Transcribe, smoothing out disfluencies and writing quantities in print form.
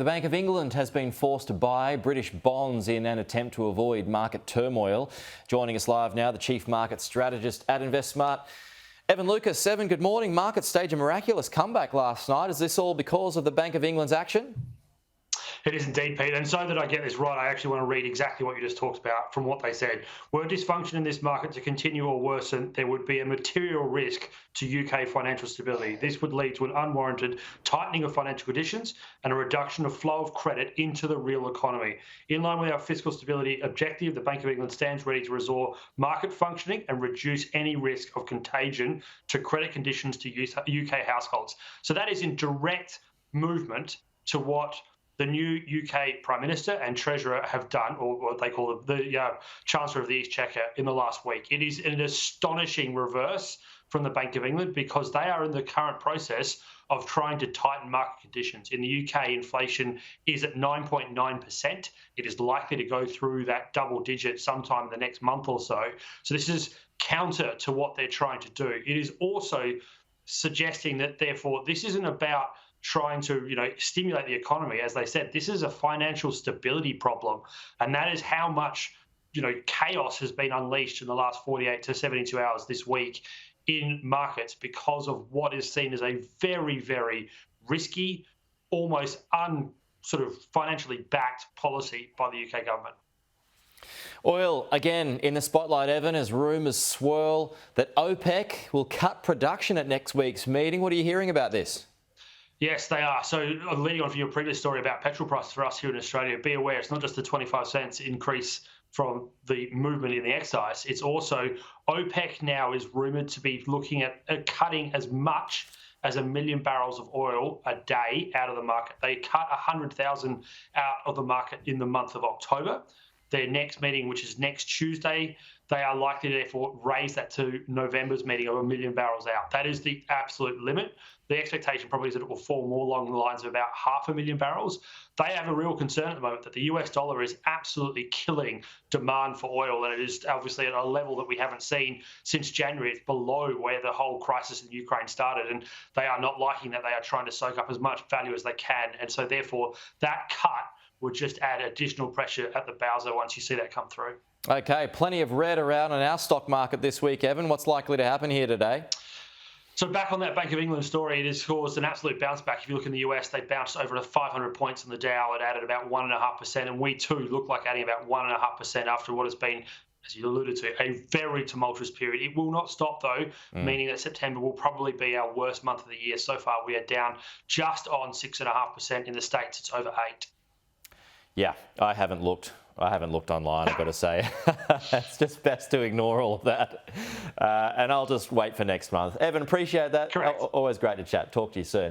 The Bank of England has been forced to buy British bonds in an attempt to avoid market turmoil. Joining us live now, the Chief Market Strategist at InvestSMART, Evan Lucas. Evan, good morning. Markets staged a miraculous comeback last night. Is this all because of the Bank of England's action? It is indeed, Pete. And so that I get this right, I actually want to read exactly what you just talked about from what they said. Were dysfunction in this market to continue or worsen, there would be a material risk to UK financial stability. This would lead to an unwarranted tightening of financial conditions and a reduction of flow of credit into the real economy. In line with our fiscal stability objective, the Bank of England stands ready to restore market functioning and reduce any risk of contagion to credit conditions to UK households. So that is in direct movement to what the new UK Prime Minister and Treasurer have done, or what they call the Chancellor of the Exchequer, in the last week. It is an astonishing reverse from the Bank of England because they are in the current process of trying to tighten market conditions. In the UK, inflation is at 9.9%. It is likely to go through that double digit sometime in the next month or so. So this is counter to what they're trying to do. It is also suggesting that, therefore, this isn't about trying to stimulate the economy. As they said, this is a financial stability problem, and that is how much chaos has been unleashed in the last 48 to 72 hours this week in markets because of what is seen as a very, very risky, almost financially backed policy by the UK government. Oil, again, in the spotlight, Evan, as rumours swirl that OPEC will cut production at next week's meeting. What are you hearing about this? Yes, they are. So leading on from your previous story about petrol prices for us here in Australia, be aware it's not just the 25 cents increase from the movement in the excise. It's also OPEC now is rumoured to be looking at cutting as much as 1 million barrels of oil a day out of the market. They cut 100,000 out of the market in the month of October. Their next meeting, which is next Tuesday, they are likely to therefore raise that to November's meeting of 1 million barrels out. That is the absolute limit. The expectation probably is that it will fall more along the lines of about 500,000 barrels. They have a real concern at the moment that the US dollar is absolutely killing demand for oil, and it is obviously at a level that we haven't seen since January. It's below where the whole crisis in Ukraine started, and they are not liking that. They are trying to soak up as much value as they can, and so therefore that cut would just add additional pressure at the Bowser once you see that come through. Okay, plenty of red around on our stock market this week, Evan. What's likely to happen here today? So back on that Bank of England story, it has caused an absolute bounce back. If you look in the US, they bounced over to 500 points on the Dow. It added about 1.5%, and we too look like adding about 1.5% after what has been, as you alluded to, a very tumultuous period. It will not stop, though, meaning that September will probably be our worst month of the year. So far, we are down just on 6.5%. In the States, it's over 8%. Yeah, I haven't looked online, I've got to say. It's just best to ignore all of that. And I'll just wait for next month. Evan, appreciate that. Correct. Always great to chat. Talk to you soon.